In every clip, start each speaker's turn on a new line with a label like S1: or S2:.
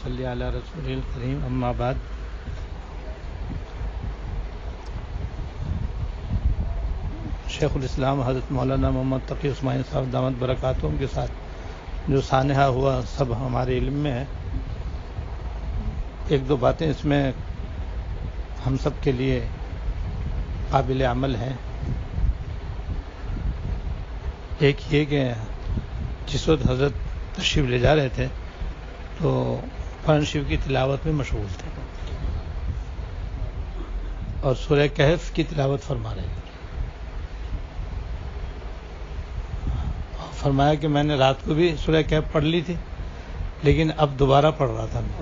S1: صلی علی رسول الکریم اما بعد. شیخ الاسلام حضرت مولانا محمد تقی عثمانی صاحب دامت برکاتہم کے ساتھ جو سانحہ ہوا سب ہمارے علم میں ہے. ایک دو باتیں اس میں ہم سب کے لیے قابل عمل ہیں. ایک یہ کہ جس وقت حضرت تشریف لے جا رہے تھے تو قرآن شریف کی تلاوت میں مشغول تھے اور سورہ کہف کی تلاوت فرما رہے تھے. فرمایا کہ میں نے رات کو بھی سورہ کہف پڑھ لی تھی لیکن اب دوبارہ پڑھ رہا تھا میں.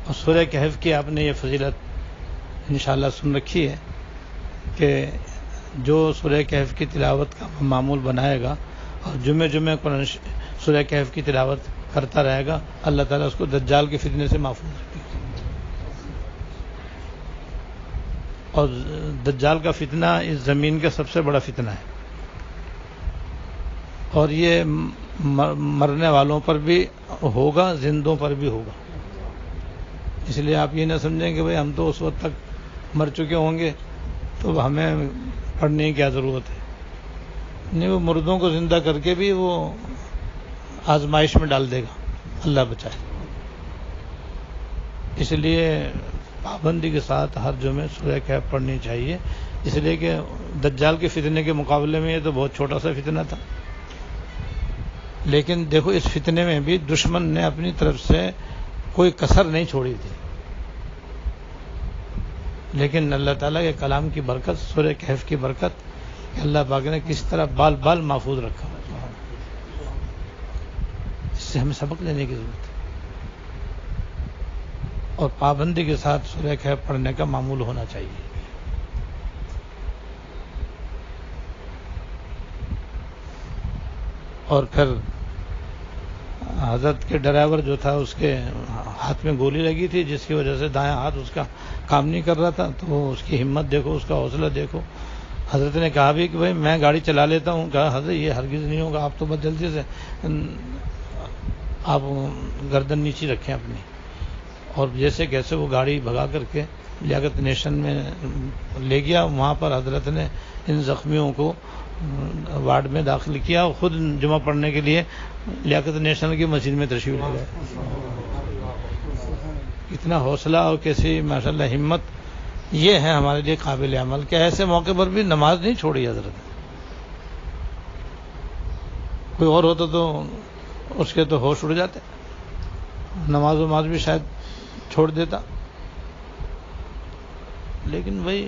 S1: اور سورہ کہف کی آپ نے یہ فضیلت انشاءاللہ سن رکھی ہے کہ جو سورہ کہف کی تلاوت کا معمول بنائے گا اور جمعہ قرآن سورہ کہف کی تلاوت کرتا رہے گا اللہ تعالیٰ اس کو دجال کے فتنے سے محفوظ رکھے گا. اور دجال کا فتنہ اس زمین کا سب سے بڑا فتنہ ہے اور یہ مرنے والوں پر بھی ہوگا زندوں پر بھی ہوگا. اس لیے آپ یہ نہ سمجھیں کہ بھئی ہم تو اس وقت تک مر چکے ہوں گے تو ہمیں پڑھنے کی کیا ضرورت ہے. نہیں، وہ مردوں کو زندہ کر کے بھی وہ آزمائش میں ڈال دے گا، اللہ بچائے. اس لیے پابندی کے ساتھ ہر جمعے سورہ کہف پڑھنی چاہیے. اس لیے کہ دجال کے فتنے کے مقابلے میں یہ تو بہت چھوٹا سا فتنہ تھا، لیکن دیکھو اس فتنے میں بھی دشمن نے اپنی طرف سے کوئی کسر نہیں چھوڑی تھی. لیکن اللہ تعالیٰ کے کلام کی برکت، سورہ کہف کی برکت، کہ اللہ پاک نے کس طرح بال بال محفوظ رکھا. اس سے ہمیں سبق لینے کی ضرورت ہے اور پابندی کے ساتھ سورہ کہف پڑھنے کا معمول ہونا چاہیے. اور پھر حضرت کے ڈرائیور جو تھا اس کے ہاتھ میں گولی لگی تھی جس کی وجہ سے دایاں ہاتھ اس کا کام نہیں کر رہا تھا. تو اس کی ہمت دیکھو، اس کا حوصلہ دیکھو. حضرت نے کہا بھی کہ بھائی میں گاڑی چلا لیتا ہوں. کہا حضرت یہ ہرگز نہیں ہوگا، آپ تو بس جلدی سے آپ گردن نیچی رکھیں اپنی. اور جیسے کیسے وہ گاڑی بھگا کر کے لیاقت نیشن میں لے گیا. وہاں پر حضرت نے ان زخمیوں کو وارڈ میں داخل کیا اور خود جمعہ پڑھنے کے لیے لیاقت نیشنل کی مسجد میں تشریف لے گئے. کتنا حوصلہ اور کیسی ماشاءاللہ ہمت، یہ ہے ہمارے لیے قابل عمل کہ ایسے موقع پر بھی نماز نہیں چھوڑی حضرت. کوئی اور ہوتا تو اس کے تو ہوش اڑ جاتے، نماز بھی شاید چھوڑ دیتا. لیکن وہی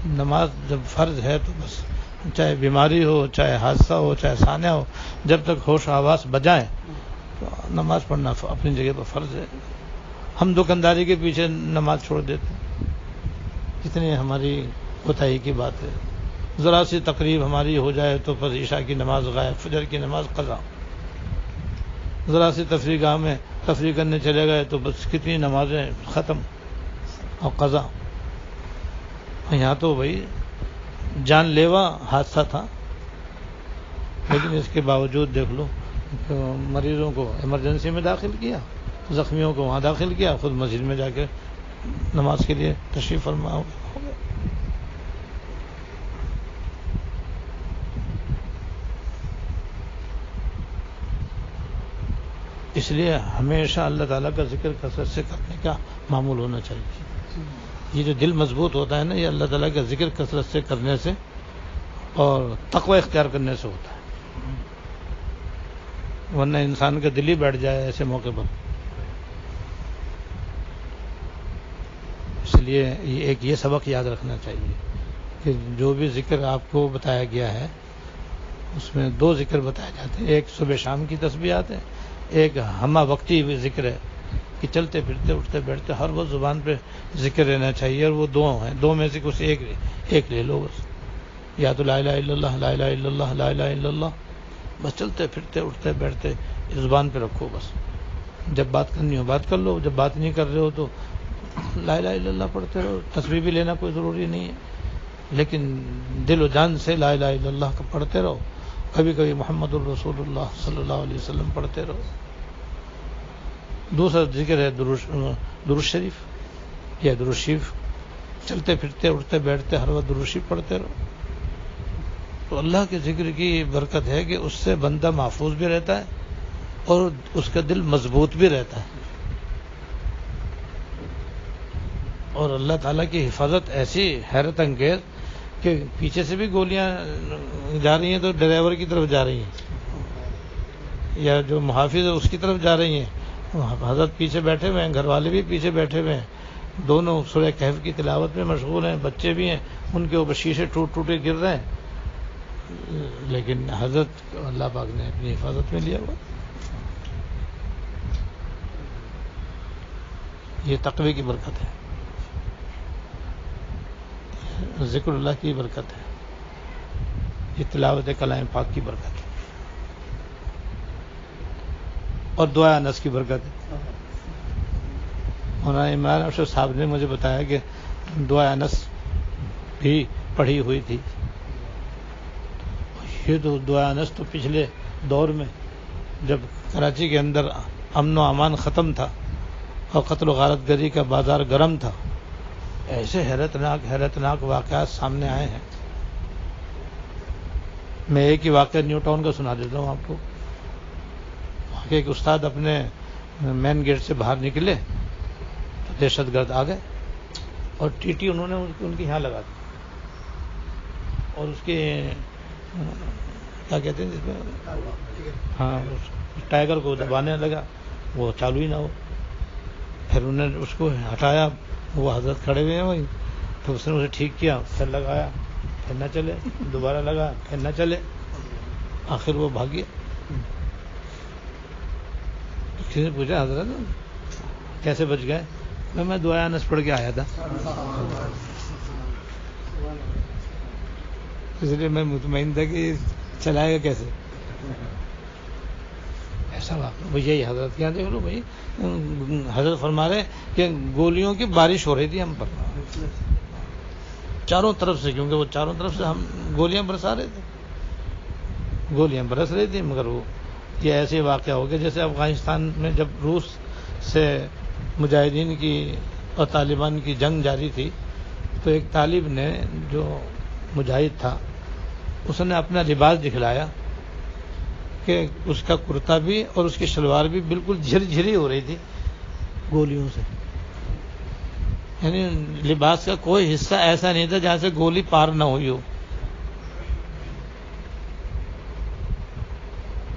S1: نماز جب فرض ہے تو بس، چاہے بیماری ہو، چاہے حادثہ ہو، چاہے سانحہ ہو، جب تک ہوش آواز بجائے تو نماز پڑھنا اپنی جگہ پر فرض ہے. ہم دکانداری کے پیچھے نماز چھوڑ دیتے ہیں، کتنی ہماری کوتاہی کی بات ہے. ذرا سی تقریب ہماری ہو جائے تو پس عشاء کی نماز غائب، فجر کی نماز قضا. ذرا سی تفریح گاہ میں تفریح کرنے چلے گئے تو بس کتنی نمازیں ختم اور قضا. یہاں تو بھائی جان لیوا حادثہ تھا، لیکن اس کے باوجود دیکھ لو مریضوں کو ایمرجنسی میں داخل کیا، زخمیوں کو وہاں داخل کیا، خود مسجد میں جا کے نماز کے لیے تشریف فرما ہو گیا. اس لیے ہمیشہ اللہ تعالیٰ کا ذکر کثرت سے کرنے کا معمول ہونا چاہیے. یہ جو دل مضبوط ہوتا ہے نا، یہ اللہ تعالیٰ کا ذکر کثرت سے کرنے سے اور تقوی اختیار کرنے سے ہوتا ہے. ورنہ انسان کا دل ہی بیٹھ جائے ایسے موقع پر. اس لیے ایک یہ سبق یاد رکھنا چاہیے کہ جو بھی ذکر آپ کو بتایا گیا ہے اس میں دو ذکر بتائے جاتے ہیں. ایک صبح شام کی تسبیحات ہے، ایک ہمہ وقتی بھی ذکر ہے کہ چلتے پھرتے اٹھتے بیٹھتے ہر وہ زبان پہ ذکر رہنا چاہیے. اور وہ دو ہیں، دو میں سے کچھ ایک لے لو بس. یا تو لا الہ الا اللہ، لا الہ الا اللہ، لا الہ الا اللہ، بس چلتے پھرتے اٹھتے بیٹھتے زبان پہ رکھو. بس جب بات کرنی ہو بات کر لو، جب بات نہیں کر رہے ہو تو لا الہ الا اللہ پڑھتے رہو. تسبیح بھی لینا کوئی ضروری نہیں ہے، لیکن دل و جان سے لا الہ الا اللہ کا پڑھتے رہو. کبھی کبھی محمد الرسول اللہ صلی اللہ علیہ وسلم پڑھتے رہو. دوسرا ذکر ہے درود شریف یا درود شریف. چلتے پھرتے اٹھتے بیٹھتے ہر وقت درود شریف پڑھتے رہو. تو اللہ کے ذکر کی برکت ہے کہ اس سے بندہ محفوظ بھی رہتا ہے اور اس کا دل مضبوط بھی رہتا ہے. اور اللہ تعالیٰ کی حفاظت ایسی حیرت انگیز کہ پیچھے سے بھی گولیاں جا رہی ہیں تو ڈرائیور کی طرف جا رہی ہیں یا جو محافظ ہے اس کی طرف جا رہی ہیں. حضرت پیچھے بیٹھے ہوئے ہیں, گھر والے بھی پیچھے بیٹھے ہوئے ہیں, دونوں سورہ کہف کی تلاوت میں مشغول ہیں, بچے بھی ہیں, ان کے اوپر شیشے ٹوٹ کے گر رہے ہیں, لیکن حضرت اللہ پاک نے اپنی حفاظت میں لیا ہوا. یہ تقوی کی برکت ہے, ذکر اللہ کی برکت ہے, یہ تلاوت کلام پاک کی برکت ہے, اور دعا انس کی برکت ہے. مولانا عمران ارشد صاحب نے مجھے بتایا کہ دعا انس بھی پڑھی ہوئی تھی. یہ تو دعا انس تو پچھلے دور میں جب کراچی کے اندر امن و امان ختم تھا اور قتل و غارت گری کا بازار گرم تھا, ایسے حیرتناک واقعات سامنے آئے ہیں. میں ایک ہی واقعہ نیو ٹاؤن کا سنا دیتا ہوں آپ کو. وہاں کے ایک استاد اپنے مین گیٹ سے باہر نکلے تو دہشت گرد آ گئے اور ٹی انہوں نے ان کے یہاں لگا دی, اور اس کے کیا کہتے ہیں جس میں, ہاں, ٹائیگر کو دبانے لگا, وہ چالو ہی نہ ہو. پھر انہوں نے اس کو ہٹایا, وہ حضرت کھڑے ہوئے ہیں وہیں, تو اس نے اسے ٹھیک کیا, پھر لگایا, پھر نہ چلے, دوبارہ لگا, پھر نہ چلے, آخر وہ بھاگ گیا. کسی نے پوچھا حضرت کیسے بچ گئے؟ میں دعا انس پڑھ کے آیا تھا, اس لیے میں مطمئن تھا کہ چلائے گا کیسے. ایسا واقعہ یہی حضرت کیا دیکھ لو بھائی, حضرت فرما رہے کہ گولیوں کی بارش ہو رہی تھی ہم پر چاروں طرف سے, کیونکہ وہ چاروں طرف سے ہم گولیاں برسا رہے تھے, گولیاں برس رہی تھی. مگر وہ یہ ایسے واقعہ ہو گیا جیسے افغانستان میں جب روس سے مجاہدین کی اور طالبان کی جنگ جاری تھی, تو ایک طالب نے جو مجاہد تھا اس نے اپنا لباس دکھلایا کہ اس کا کرتا بھی اور اس کی شلوار بھی بالکل جھری ہو رہی تھی گولیوں سے. یعنی لباس کا کوئی حصہ ایسا نہیں تھا جہاں سے گولی پار نہ ہوئی ہو.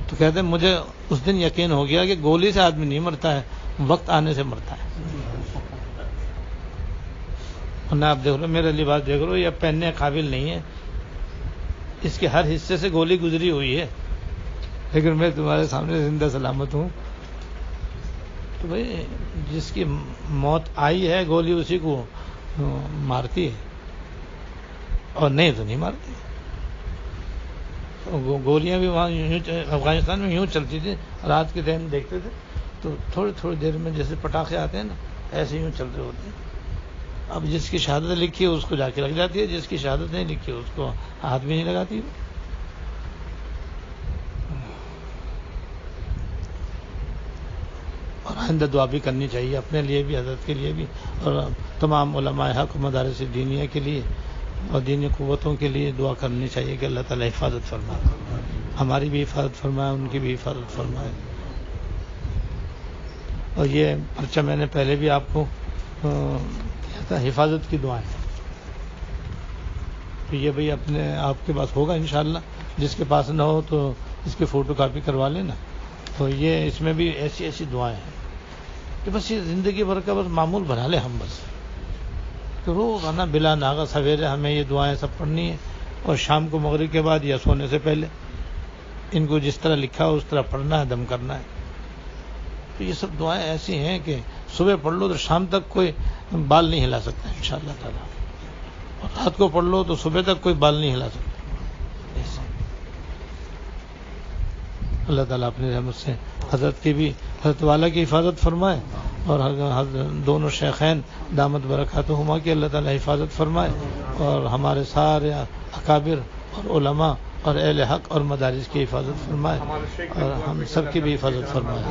S1: تو کہتے ہیں مجھے اس دن یقین ہو گیا کہ گولی سے آدمی نہیں مرتا ہے, وقت آنے سے مرتا ہے. ورنہ آپ دیکھ لو, میرا لباس دیکھ لو, یہ پہننے قابل نہیں ہے, اس کے ہر حصے سے گولی گزری ہوئی ہے, لیکن میں تمہارے سامنے زندہ سلامت ہوں. تو بھائی جس کی موت آئی ہے گولی اسی کو مارتی ہے, اور نہیں تو نہیں مارتی. گولیاں بھی وہاں افغانستان میں یوں چلتی تھی, رات کے ٹائم دیکھتے تھے تو تھوڑی دیر میں جیسے پٹاخے آتے ہیں نا, ایسے یوں چلتے ہوتے ہیں. اب جس کی شہادت لکھی ہے اس کو جا کے لگ جاتی ہے, جس کی شہادت نہیں لکھی ہے اس کو ہاتھ بھی نہیں لگاتی. اور آئندہ دعا بھی کرنی چاہیے اپنے لیے بھی, حضرت کے لیے بھی, اور تمام علماء حق مدارس دینیہ کے لیے اور دینی قوتوں کے لیے دعا کرنی چاہیے کہ اللہ تعالیٰ حفاظت فرمائے, ہماری بھی حفاظت فرمائے, ان کی بھی حفاظت فرمائے. اور یہ پرچہ میں نے پہلے بھی آپ کو کیا تھا, حفاظت کی دعائیں. تو یہ بھائی اپنے آپ کے پاس ہوگا انشاءاللہ, جس کے پاس نہ ہو تو اس کی فوٹو کاپی کروا لینا. تو یہ اس میں بھی ایسی دعائیں ہیں کہ بس یہ زندگی بھر کا بس معمول بنا لیں ہم, بس تو روزانہ بلا ناغہ سویرے ہمیں یہ دعائیں سب پڑھنی ہیں, اور شام کو مغرب کے بعد یا سونے سے پہلے ان کو جس طرح لکھا ہو اس طرح پڑھنا ہے, دم کرنا ہے. تو یہ سب دعائیں ایسی ہیں کہ صبح پڑھ لو تو شام تک کوئی بال نہیں ہلا سکتا انشاءاللہ تعالیٰ, اور رات کو پڑھ لو تو صبح تک کوئی بال نہیں ہلا سکتا. ایسے اللہ تعالیٰ اپنی رحمت سے حضرت کی بھی, حضرت والا کی حفاظت فرمائے, اور دونوں شیخین دامت برکاتہما کی اللہ تعالیٰ حفاظت فرمائے, اور ہمارے سارے اکابر اور علماء اور اہل حق اور مدارس کی حفاظت فرمائے اور ہم سب کی بھی حفاظت فرمائے.